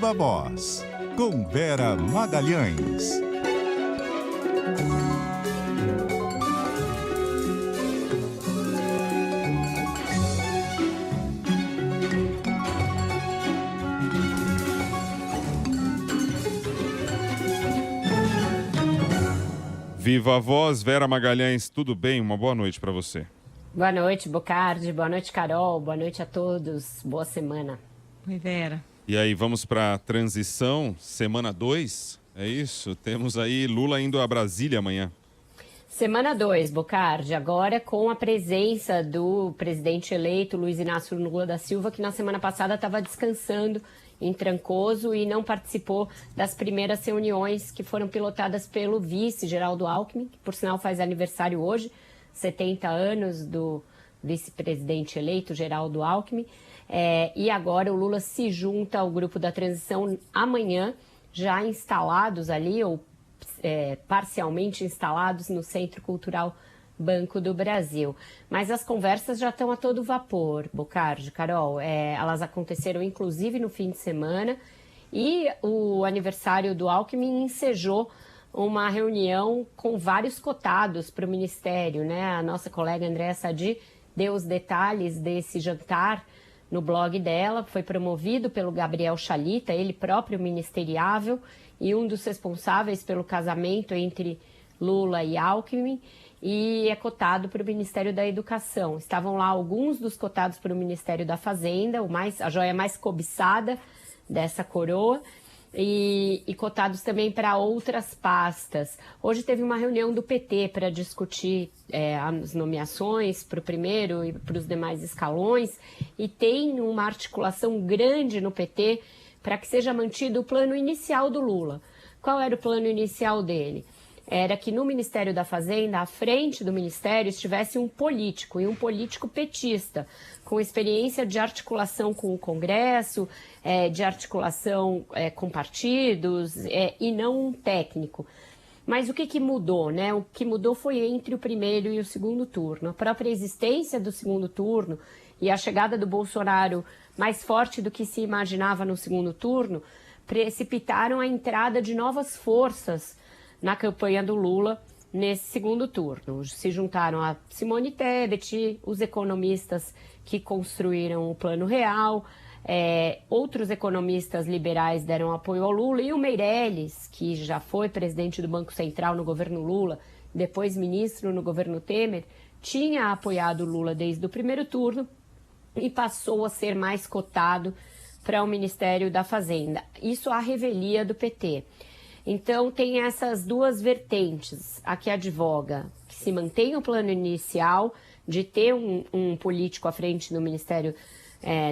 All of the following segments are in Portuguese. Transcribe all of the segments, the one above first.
Viva Voz, com Vera Magalhães. Viva Voz, Vera Magalhães, tudo bem? Uma boa noite para você. Boa noite, Bocardi. Boa noite, Carol. Boa noite a todos. Boa semana. Oi, Vera. E aí, vamos para a transição, semana 2, é isso? Temos aí Lula indo a Brasília amanhã. Semana 2, Bocardi, agora com a presença do presidente eleito Luiz Inácio Lula da Silva, que na semana passada estava descansando em Trancoso e não participou das primeiras reuniões que foram pilotadas pelo vice Geraldo Alckmin, que por sinal faz aniversário hoje, 70 anos do vice-presidente eleito Geraldo Alckmin. E agora o Lula se junta ao grupo da transição amanhã, já instalados ali, ou parcialmente instalados no Centro Cultural Banco do Brasil. Mas as conversas já estão a todo vapor, Bocardi, Carol. Elas aconteceram inclusive no fim de semana e o aniversário do Alckmin ensejou uma reunião com vários cotados para o Ministério, né? A nossa colega Andréa Sadi deu os detalhes desse jantar no blog dela, foi promovido pelo Gabriel Chalita, ele próprio ministeriável e um dos responsáveis pelo casamento entre Lula e Alckmin, e é cotado para o Ministério da Educação. Estavam lá alguns dos cotados para o Ministério da Fazenda, a joia mais cobiçada dessa coroa, e cotados também para outras pastas. Hoje teve uma reunião do PT para discutir as nomeações para o primeiro e para os demais escalões, e tem uma articulação grande no PT para que seja mantido o plano inicial do Lula. Qual era o plano inicial dele? Era que no Ministério da Fazenda, à frente do Ministério, estivesse um político, e um político petista, com experiência de articulação com o Congresso, de articulação com partidos, e não um técnico. Mas o que mudou, né? O que mudou foi entre o primeiro e o segundo turno. A própria existência do segundo turno e a chegada do Bolsonaro mais forte do que se imaginava no segundo turno, precipitaram a entrada de novas forças na campanha do Lula nesse segundo turno. Se juntaram a Simone Tebet, os economistas que construíram o Plano Real, outros economistas liberais deram apoio ao Lula, e o Meirelles, que já foi presidente do Banco Central no governo Lula, depois ministro no governo Temer, tinha apoiado o Lula desde o primeiro turno e passou a ser mais cotado para o Ministério da Fazenda. Isso à revelia do PT. Então, tem essas duas vertentes. A que advoga que se mantenha o plano inicial de ter um político à frente no Ministério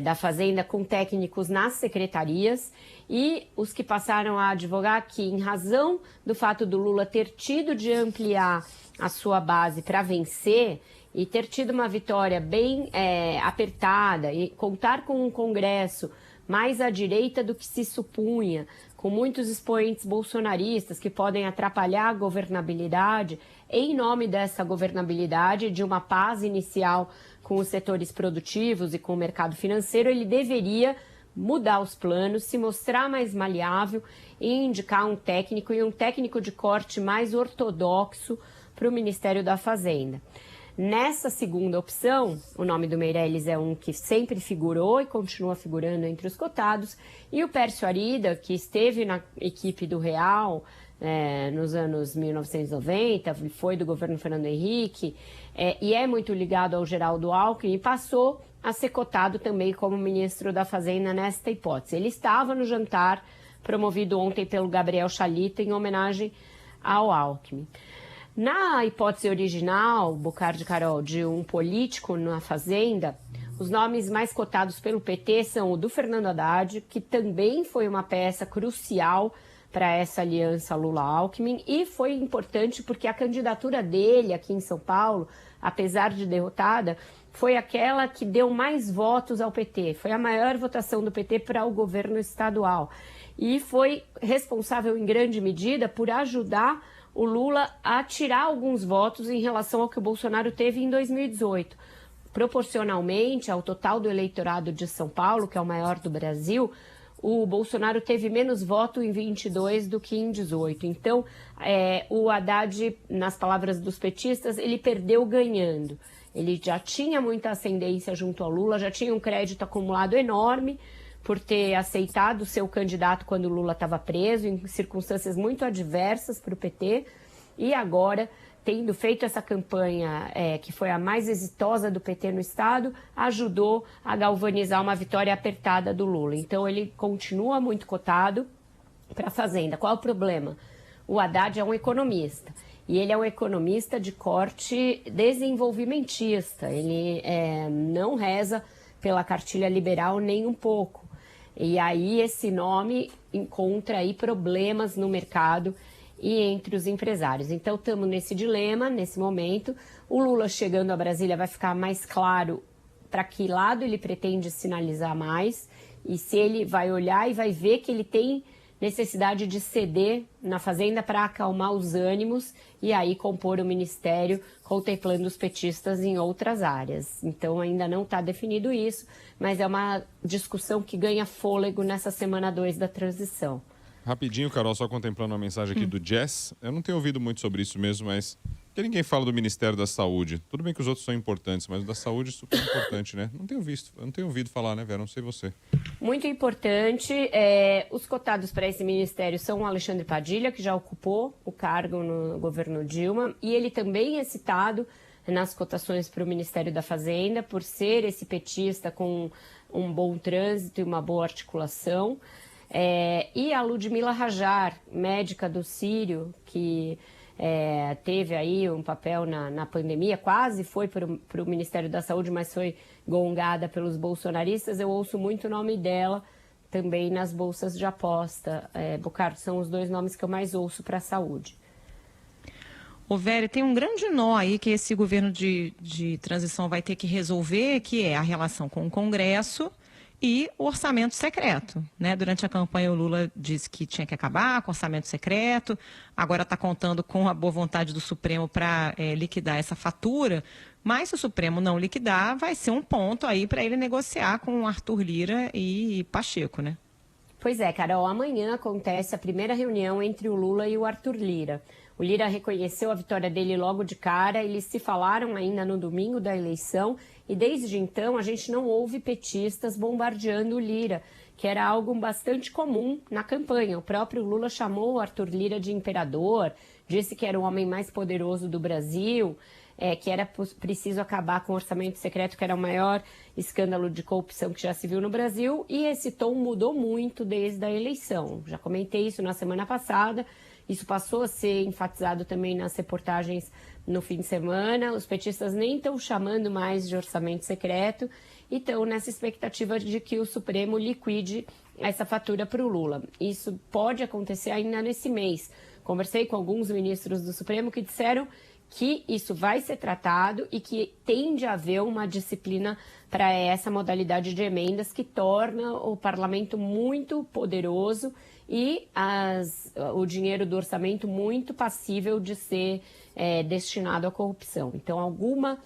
da Fazenda com técnicos nas secretarias, e os que passaram a advogar que, em razão do fato do Lula ter tido de ampliar a sua base para vencer e ter tido uma vitória bem apertada e contar com um Congresso mais à direita do que se supunha, com muitos expoentes bolsonaristas que podem atrapalhar a governabilidade, em nome dessa governabilidade, de uma paz inicial com os setores produtivos e com o mercado financeiro, ele deveria mudar os planos, se mostrar mais maleável e indicar um técnico, e um técnico de corte mais ortodoxo para o Ministério da Fazenda. Nessa segunda opção, o nome do Meirelles é um que sempre figurou e continua figurando entre os cotados, e o Pércio Arida, que esteve na equipe do Real nos anos 1990, foi do governo Fernando Henrique, e é muito ligado ao Geraldo Alckmin, e passou a ser cotado também como ministro da Fazenda nesta hipótese. Ele estava no jantar promovido ontem pelo Gabriel Chalita em homenagem ao Alckmin. Na hipótese original, Bocardi, Carol, de um político na Fazenda, os nomes mais cotados pelo PT são o do Fernando Haddad, que também foi uma peça crucial para essa aliança Lula-Alckmin, e foi importante porque a candidatura dele aqui em São Paulo, apesar de derrotada, foi aquela que deu mais votos ao PT, foi a maior votação do PT para o governo estadual, e foi responsável em grande medida por ajudar o Lula a tirar alguns votos em relação ao que o Bolsonaro teve em 2018. Proporcionalmente ao total do eleitorado de São Paulo, que é o maior do Brasil, o Bolsonaro teve menos voto em 22 do que em 18. Então, o Haddad, nas palavras dos petistas, ele perdeu ganhando. Ele já tinha muita ascendência junto ao Lula, já tinha um crédito acumulado enorme por ter aceitado o seu candidato quando o Lula estava preso, em circunstâncias muito adversas para o PT, e agora, tendo feito essa campanha, que foi a mais exitosa do PT no Estado, ajudou a galvanizar uma vitória apertada do Lula. Então, ele continua muito cotado para a Fazenda. Qual é o problema? O Haddad é um economista, e ele é um economista de corte desenvolvimentista. Ele não reza pela cartilha liberal nem um pouco. E aí esse nome encontra aí problemas no mercado e entre os empresários. Então estamos nesse dilema, nesse momento. O Lula chegando a Brasília vai ficar mais claro para que lado ele pretende sinalizar mais e se ele vai olhar e vai ver que ele tem necessidade de ceder na Fazenda para acalmar os ânimos e aí compor o ministério contemplando os petistas em outras áreas. Então ainda não está definido isso, mas é uma discussão que ganha fôlego nessa semana 2 da transição. Rapidinho, Carol, só contemplando uma mensagem aqui do Jess. Eu não tenho ouvido muito sobre isso mesmo, mas que ninguém fala do Ministério da Saúde. Tudo bem que os outros são importantes, mas o da saúde é super importante, né? Não tenho ouvido falar, né, Vera? Não sei você. Muito importante. Os cotados para esse ministério são o Alexandre Padilha, que já ocupou o cargo no governo Dilma, e ele também é citado nas cotações para o Ministério da Fazenda por ser esse petista com um bom trânsito e uma boa articulação. E a Ludmila Rajar, médica do Sírio, que teve aí um papel na pandemia, quase foi para o Ministério da Saúde, mas foi gongada pelos bolsonaristas. Eu ouço muito o nome dela também nas bolsas de aposta. Bocardo, são os dois nomes que eu mais ouço para a saúde. Ô, Vera, tem um grande nó aí que esse governo de transição vai ter que resolver, que é a relação com o Congresso e o orçamento secreto, né? Durante a campanha o Lula disse que tinha que acabar com o orçamento secreto, agora está contando com a boa vontade do Supremo para liquidar essa fatura, mas se o Supremo não liquidar, vai ser um ponto aí para ele negociar com Arthur Lira e Pacheco, né? Pois é, Carol, amanhã acontece a primeira reunião entre o Lula e o Arthur Lira. O Lira reconheceu a vitória dele logo de cara, eles se falaram ainda no domingo da eleição e desde então a gente não ouve petistas bombardeando o Lira, que era algo bastante comum na campanha. O próprio Lula chamou o Arthur Lira de imperador, disse que era o homem mais poderoso do Brasil, que era preciso acabar com o orçamento secreto, que era o maior escândalo de corrupção que já se viu no Brasil, e esse tom mudou muito desde a eleição. Já comentei isso na semana passada. Isso passou a ser enfatizado também nas reportagens no fim de semana. Os petistas nem estão chamando mais de orçamento secreto e estão nessa expectativa de que o Supremo liquide essa fatura para o Lula. Isso pode acontecer ainda nesse mês. Conversei com alguns ministros do Supremo que disseram que isso vai ser tratado e que tende a haver uma disciplina para essa modalidade de emendas que torna o parlamento muito poderoso e o dinheiro do orçamento muito passível de ser destinado à corrupção. Então, alguma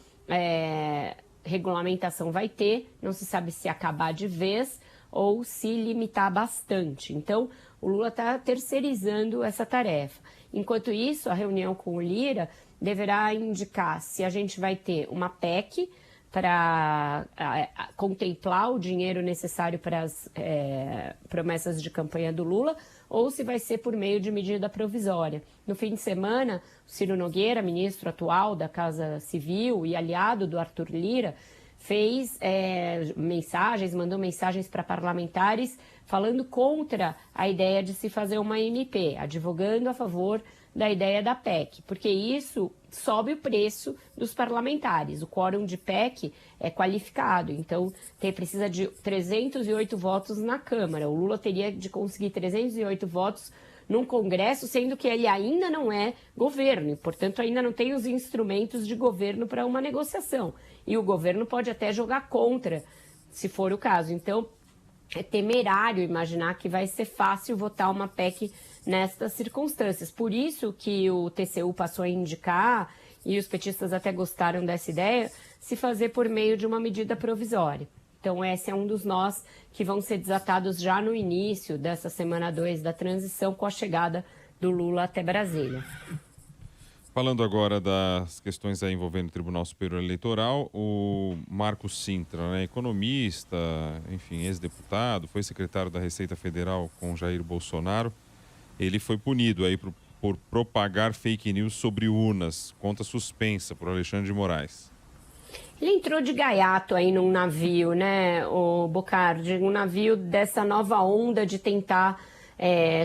regulamentação vai ter, não se sabe se acabar de vez ou se limitar bastante. Então, o Lula está terceirizando essa tarefa. Enquanto isso, a reunião com o Lira deverá indicar se a gente vai ter uma PEC para contemplar o dinheiro necessário para as promessas de campanha do Lula, ou se vai ser por meio de medida provisória. No fim de semana, o Ciro Nogueira, ministro atual da Casa Civil e aliado do Arthur Lira, fez mandou mensagens para parlamentares falando contra a ideia de se fazer uma MP, advogando a favor da ideia da PEC, porque isso sobe o preço dos parlamentares. O quórum de PEC é qualificado, então precisa de 308 votos na Câmara. O Lula teria de conseguir 308 votos num Congresso, sendo que ele ainda não é governo, e, portanto, ainda não tem os instrumentos de governo para uma negociação. E o governo pode até jogar contra, se for o caso. Então, é temerário imaginar que vai ser fácil votar uma PEC nestas circunstâncias. Por isso que o TCU passou a indicar, e os petistas até gostaram dessa ideia, se fazer por meio de uma medida provisória. Então, esse é um dos nós que vão ser desatados já no início dessa semana 2 da transição, com a chegada do Lula até Brasília. Falando agora das questões aí envolvendo o Tribunal Superior Eleitoral, o Marco Cintra, né, economista, enfim, ex-deputado, foi secretário da Receita Federal com Jair Bolsonaro. Ele foi punido aí por propagar fake news sobre urnas, conta suspensa por Alexandre de Moraes. Ele entrou de gaiato aí num navio, né, o Bocardi, um navio dessa nova onda de tentar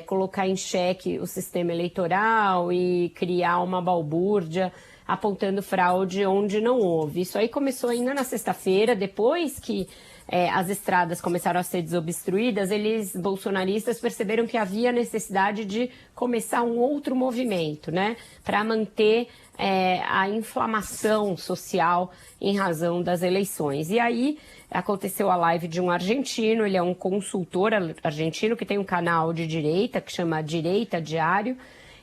colocar em xeque o sistema eleitoral e criar uma balbúrdia apontando fraude onde não houve. Isso aí começou ainda na sexta-feira, depois que as estradas começaram a ser desobstruídas, eles, bolsonaristas, perceberam que havia necessidade de começar um outro movimento, né, para manter a inflamação social em razão das eleições. E aí aconteceu a live de um argentino, ele é um consultor argentino que tem um canal de direita que chama Direita Diário.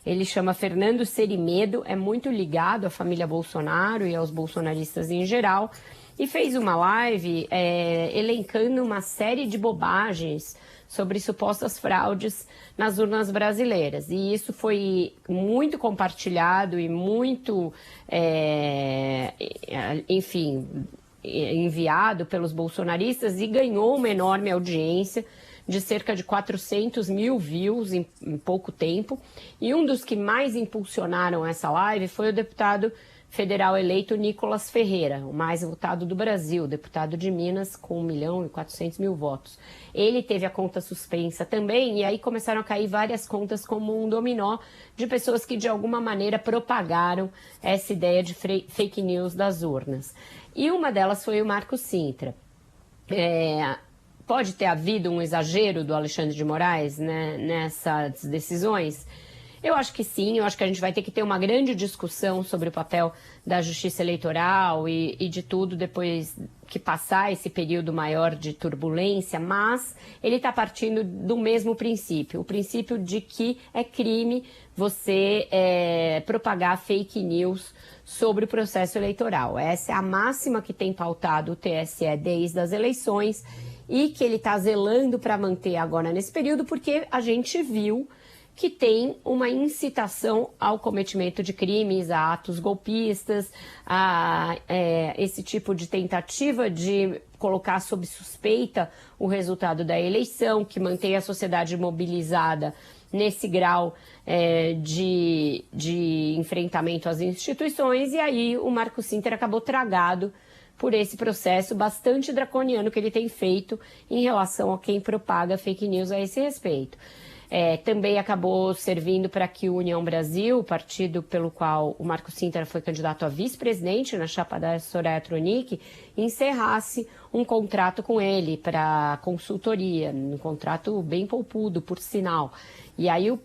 Ele chama Fernando Cerimedo, é muito ligado à família Bolsonaro e aos bolsonaristas em geral, e fez uma live elencando uma série de bobagens sobre supostas fraudes nas urnas brasileiras. E isso foi muito compartilhado e muito, enfim, enviado pelos bolsonaristas e ganhou uma enorme audiência de cerca de 400 mil views em pouco tempo. E um dos que mais impulsionaram essa live foi o deputado federal eleito Nicolas Ferreira, o mais votado do Brasil, deputado de Minas com 1.400.000 votos. Ele teve a conta suspensa também, e aí começaram a cair várias contas como um dominó de pessoas que de alguma maneira propagaram essa ideia de fake news das urnas. E uma delas foi o Marco Cintra. Pode ter havido um exagero do Alexandre de Moraes, né, nessas decisões? Eu acho que sim, eu acho que a gente vai ter que ter uma grande discussão sobre o papel da justiça eleitoral e de tudo depois que passar esse período maior de turbulência, mas ele está partindo do mesmo princípio, o princípio de que é crime você propagar fake news sobre o processo eleitoral. Essa é a máxima que tem pautado o TSE desde as eleições e que ele está zelando para manter agora nesse período, porque a gente viu que tem uma incitação ao cometimento de crimes, a atos golpistas, a esse tipo de tentativa de colocar sob suspeita o resultado da eleição, que mantém a sociedade mobilizada nesse grau de enfrentamento às instituições. E aí o Marco Cintra acabou tragado por esse processo bastante draconiano que ele tem feito em relação a quem propaga fake news a esse respeito. Também acabou servindo para que o União Brasil, o partido pelo qual o Marco Cintra foi candidato a vice-presidente na chapa da Soraya Tronic, encerrasse um contrato com ele para consultoria, um contrato bem poupudo, por sinal. E aí o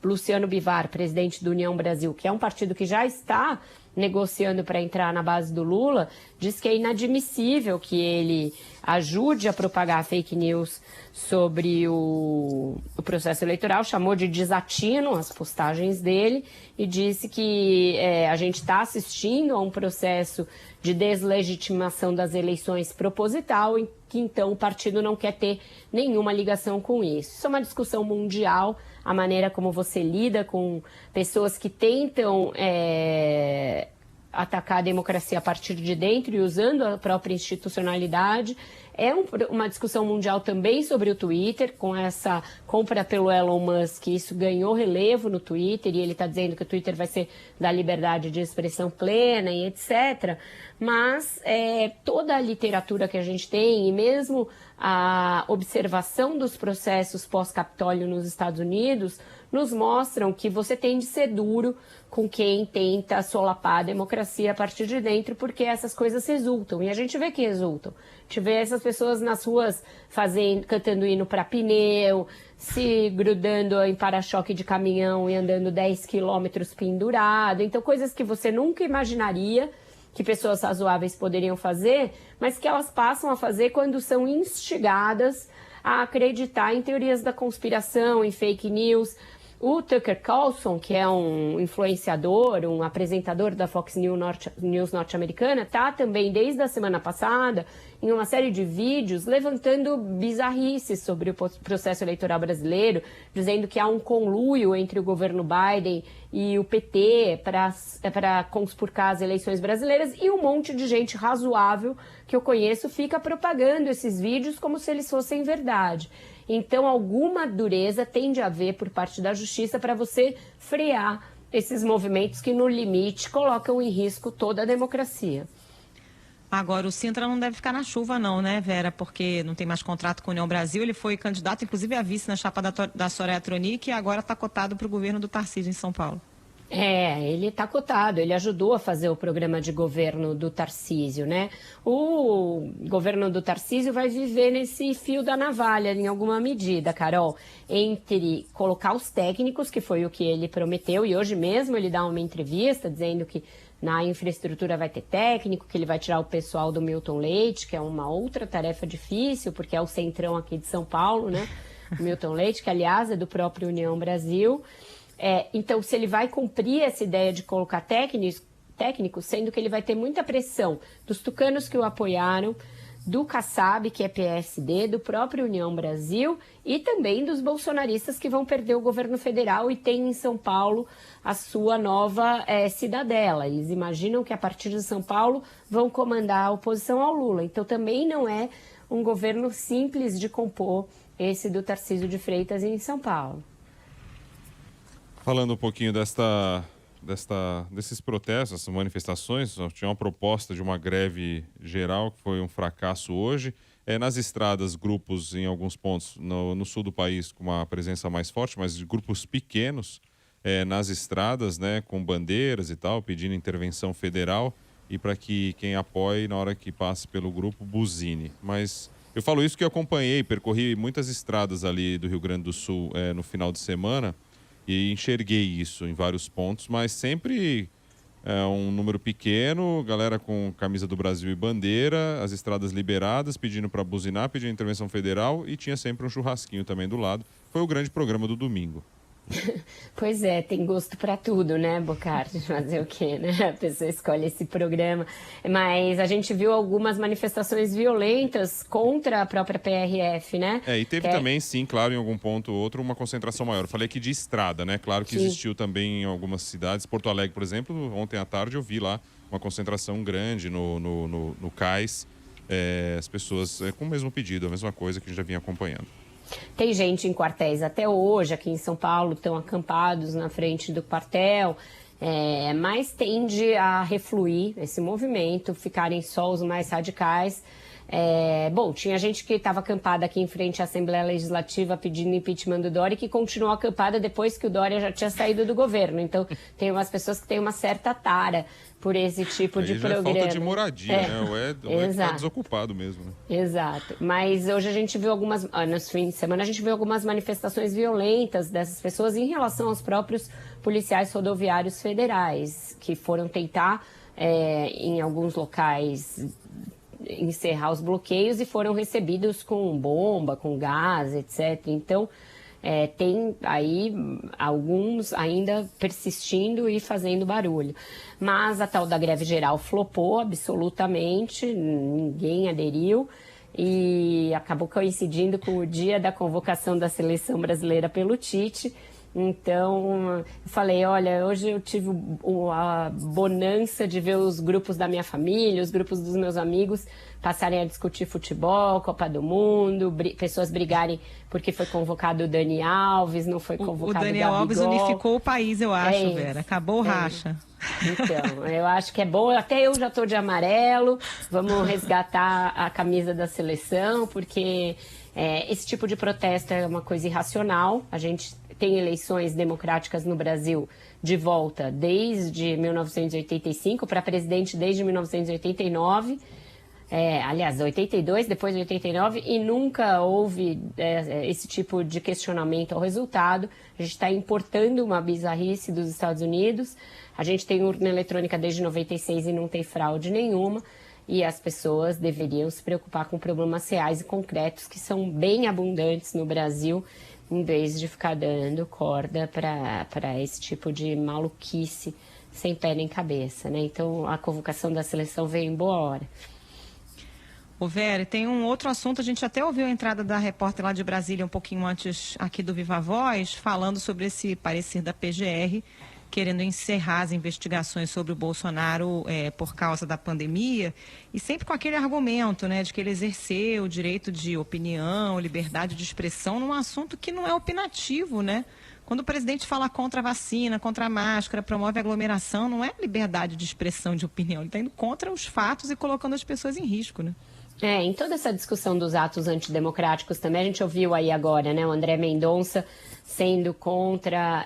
Luciano Bivar, presidente do União Brasil, que é um partido que já está negociando para entrar na base do Lula, diz que é inadmissível que ele ajude a propagar fake news sobre o processo eleitoral, chamou de desatino as postagens dele e disse que a gente está assistindo a um processo de deslegitimação das eleições proposital e que então o partido não quer ter nenhuma ligação com isso. Isso é uma discussão mundial, a maneira como você lida com pessoas que tentam atacar a democracia a partir de dentro e usando a própria institucionalidade. É uma discussão mundial também sobre o Twitter, com essa compra pelo Elon Musk, isso ganhou relevo no Twitter, e ele está dizendo que o Twitter vai ser da liberdade de expressão plena e etc. Mas toda a literatura que a gente tem, e mesmo a observação dos processos pós-Capitólio nos Estados Unidos, nos mostram que você tem de ser duro com quem tenta solapar a democracia a partir de dentro, porque essas coisas resultam, e a gente vê que resultam. A gente vê essas pessoas nas ruas cantando hino para pneu, se grudando em para-choque de caminhão e andando 10 quilômetros pendurado. Então, coisas que você nunca imaginaria que pessoas razoáveis poderiam fazer, mas que elas passam a fazer quando são instigadas a acreditar em teorias da conspiração, em fake news. O Tucker Carlson, que é um influenciador, um apresentador da Fox News norte-americana, está também desde a semana passada em uma série de vídeos levantando bizarrices sobre o processo eleitoral brasileiro, dizendo que há um conluio entre o governo Biden e o PT para conspurcar as eleições brasileiras, e um monte de gente razoável que eu conheço fica propagando esses vídeos como se eles fossem verdade. Então, alguma dureza tem de haver por parte da justiça para você frear esses movimentos que, no limite, colocam em risco toda a democracia. Agora, o Sintra não deve ficar na chuva não, né, Vera? Porque não tem mais contrato com a União Brasil. Ele foi candidato, inclusive, a vice na chapa da Soraya Tronic, e agora está cotado para o governo do Tarcísio em São Paulo. Ele está cotado, ele ajudou a fazer o programa de governo do Tarcísio, né? O governo do Tarcísio vai viver nesse fio da navalha, em alguma medida, Carol, entre colocar os técnicos, que foi o que ele prometeu, e hoje mesmo ele dá uma entrevista dizendo que na infraestrutura vai ter técnico, que ele vai tirar o pessoal do Milton Leite, que é uma outra tarefa difícil, porque é o centrão aqui de São Paulo, né? O Milton Leite, que aliás é do próprio União Brasil. Então, se ele vai cumprir essa ideia de colocar técnicos, sendo que ele vai ter muita pressão dos tucanos que o apoiaram, do Kassab, que é PSD, do próprio União Brasil, e também dos bolsonaristas que vão perder o governo federal e tem em São Paulo a sua nova cidadela. Eles imaginam que a partir de São Paulo vão comandar a oposição ao Lula. Então, também não é um governo simples de compor esse do Tarcísio de Freitas em São Paulo. Falando um pouquinho desses protestos, essas manifestações, tinha uma proposta de uma greve geral que foi um fracasso hoje. Nas estradas, grupos em alguns pontos no sul do país com uma presença mais forte, mas de grupos pequenos nas estradas, né, com bandeiras e tal, pedindo intervenção federal e para que quem apoie, na hora que passe pelo grupo, buzine. Mas eu falo isso que eu acompanhei, percorri muitas estradas ali do Rio Grande do Sul no final de semana, e enxerguei isso em vários pontos, mas sempre um número pequeno, galera com camisa do Brasil e bandeira, as estradas liberadas, pedindo para buzinar, pedindo intervenção federal, e tinha sempre um churrasquinho também do lado. Foi o grande programa do domingo. Pois é, tem gosto para tudo, né, Bocardi? Fazer o quê, né? A pessoa escolhe esse programa. Mas a gente viu algumas manifestações violentas contra a própria PRF, né? E teve também, sim, claro, em algum ponto ou outro, uma concentração maior. Eu falei aqui de estrada, né? Claro que existiu também em algumas cidades. Porto Alegre, por exemplo, ontem à tarde eu vi lá uma concentração grande no cais. As pessoas com o mesmo pedido, a mesma coisa que a gente já vinha acompanhando. Tem gente em quartéis até hoje, aqui em São Paulo, estão acampados na frente do quartel, mas tende a refluir esse movimento, ficarem só os mais radicais. Tinha gente que estava acampada aqui em frente à Assembleia Legislativa pedindo impeachment do Dória, que continuou acampada depois que o Dória já tinha saído do governo. Então, tem umas pessoas que têm uma certa tara por esse tipo de programa. É falta de moradia, né? Ou tá desocupado mesmo, né? Exato. Mas hoje a gente viu nos fins de semana, a gente viu algumas manifestações violentas dessas pessoas em relação aos próprios policiais rodoviários federais, que foram tentar, em alguns locais, encerrar os bloqueios e foram recebidos com bomba, com gás, etc. Então, tem aí alguns ainda persistindo e fazendo barulho. Mas a tal da greve geral flopou absolutamente, ninguém aderiu e acabou coincidindo com o dia da convocação da seleção brasileira pelo Tite. Então, eu falei, olha, hoje eu tive a bonança de ver os grupos da minha família, os grupos dos meus amigos passarem a discutir futebol, Copa do Mundo, pessoas brigarem porque foi convocado o Dani Alves, não foi convocado o Daniel Alves unificou o país, eu acho, Vera. Acabou o racha. Então, eu acho que é bom. Até eu já estou de amarelo. Vamos resgatar a camisa da seleção, porque esse tipo de protesto é uma coisa irracional. A gente tem eleições democráticas no Brasil de volta desde 1985, para presidente desde 1989. Aliás, 82, depois de 89, e nunca houve esse tipo de questionamento ao resultado. A gente está importando uma bizarrice dos Estados Unidos. A gente tem urna eletrônica desde 96 e não tem fraude nenhuma. E as pessoas deveriam se preocupar com problemas reais e concretos que são bem abundantes no Brasil, em vez de ficar dando corda para esse tipo de maluquice sem pé nem cabeça, né? Então, a convocação da seleção veio em boa hora. Ô, Vera, tem um outro assunto, a gente até ouviu a entrada da repórter lá de Brasília um pouquinho antes aqui do Viva Voz, falando sobre esse parecer da PGR, querendo encerrar as investigações sobre o Bolsonaro por causa da pandemia, e sempre com aquele argumento, né, de que ele exerceu o direito de opinião, liberdade de expressão, num assunto que não é opinativo, né? Quando o presidente fala contra a vacina, contra a máscara, promove aglomeração, não é liberdade de expressão de opinião, ele está indo contra os fatos e colocando as pessoas em risco, né? Em toda essa discussão dos atos antidemocráticos também, a gente ouviu aí agora, né, o André Mendonça sendo contra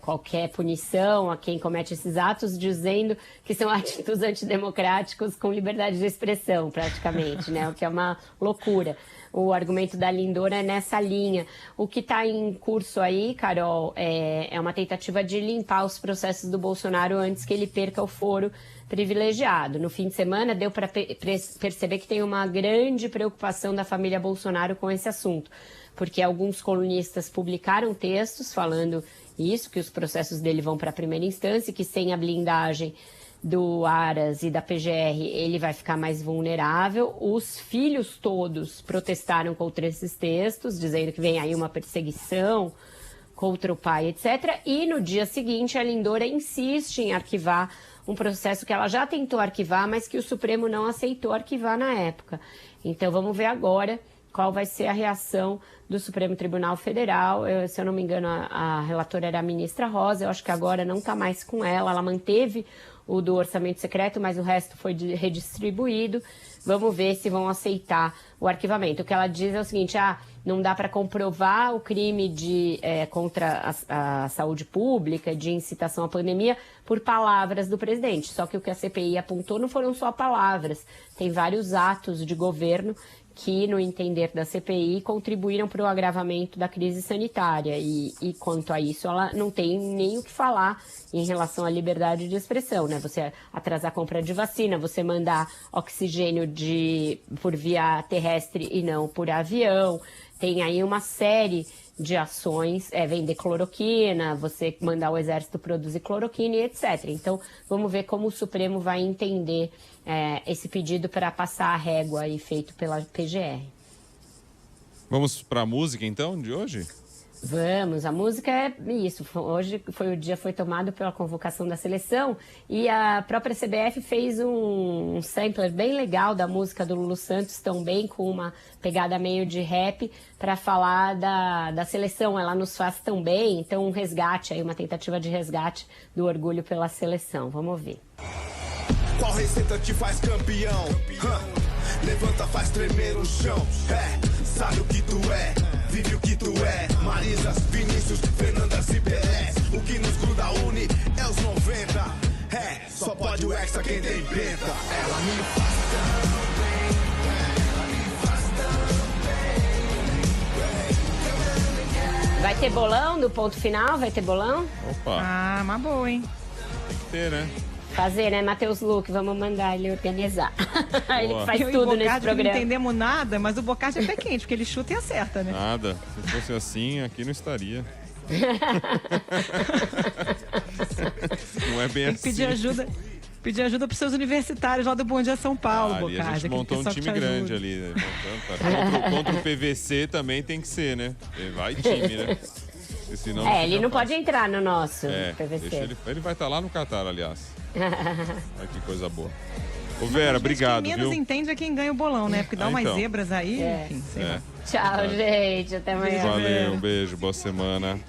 qualquer punição a quem comete esses atos, dizendo que são atos antidemocráticos com liberdade de expressão, praticamente, né, o que é uma loucura. O argumento da Lindora é nessa linha. O que está em curso aí, Carol, é uma tentativa de limpar os processos do Bolsonaro antes que ele perca o foro privilegiado. No fim de semana, deu para perceber que tem uma grande preocupação da família Bolsonaro com esse assunto, porque alguns colunistas publicaram textos falando isso, que os processos dele vão para a primeira instância, que sem a blindagem do Aras e da PGR ele vai ficar mais vulnerável. Os filhos todos protestaram contra esses textos, dizendo que vem aí uma perseguição contra o pai, etc. E no dia seguinte a Lindora insiste em arquivar um processo que ela já tentou arquivar, mas que o Supremo não aceitou arquivar na época. Então vamos ver agora qual vai ser a reação do Supremo Tribunal Federal. Se eu não me engano, a relatora era a ministra Rosa, eu acho que agora não está mais com ela manteve o do orçamento secreto, mas o resto foi redistribuído. Vamos ver se vão aceitar o arquivamento. O que ela diz é o seguinte, não dá para comprovar o crime contra a saúde pública, de incitação à pandemia, por palavras do presidente. Só que o que a CPI apontou não foram só palavras, tem vários atos de governo que, no entender da CPI, contribuíram para o agravamento da crise sanitária. E quanto a isso, ela não tem nem o que falar em relação à liberdade de expressão, né? Você atrasar a compra de vacina, você mandar oxigênio por via terrestre e não por avião. Tem aí uma série de ações, vender cloroquina, você mandar o exército produzir cloroquina e etc. Então, vamos ver como o Supremo vai entender esse pedido para passar a régua aí feito pela PGR. Vamos para a música, então, de hoje? Vamos, a música é isso. Hoje foi tomado pela convocação da seleção e a própria CBF fez um sampler bem legal da música do Lulu Santos, também com uma pegada meio de rap, para falar da seleção. Ela nos faz tão bem, então um resgate aí, uma tentativa de resgate do orgulho pela seleção. Vamos ouvir. Qual receita te faz campeão? Levanta, faz tremer o chão. Sabe o que tu é, vive o que tu é. Marisa, Vinícius, Fernanda e Pelé. O que nos gruda une é os 90. Só pode o Hexa quem tem penta. Ela me faz tão bem, ela me faz tão bem. Vai ter bolão do ponto final? Vai ter bolão? Opa! Uma boa, hein? Tem que ter, né? Fazer, né, Matheus Luque? Vamos mandar ele organizar. Ele faz Eu tudo e o nesse Bocardi programa. Não entendemos nada, mas o Bocardi é pé quente, porque ele chuta e acerta, né? Nada. Se fosse assim, aqui não estaria. Não é bem Tem que pedir ajuda para os seus universitários lá do Bom Dia São Paulo, Ali Bocardi. a gente montou um time grande ali. Né? Contra o PVC também tem que ser, né? Vai time, né? Senão ele não pode entrar no nosso PVC. Ele vai estar lá no Catar, aliás. Olha que coisa boa. Ô Vera, obrigado, quem menos viu? entende é quem ganha o bolão, né? Porque dá umas zebras aí, enfim, sei lá. Tchau, gente. Até amanhã. Valeu, um beijo, boa semana.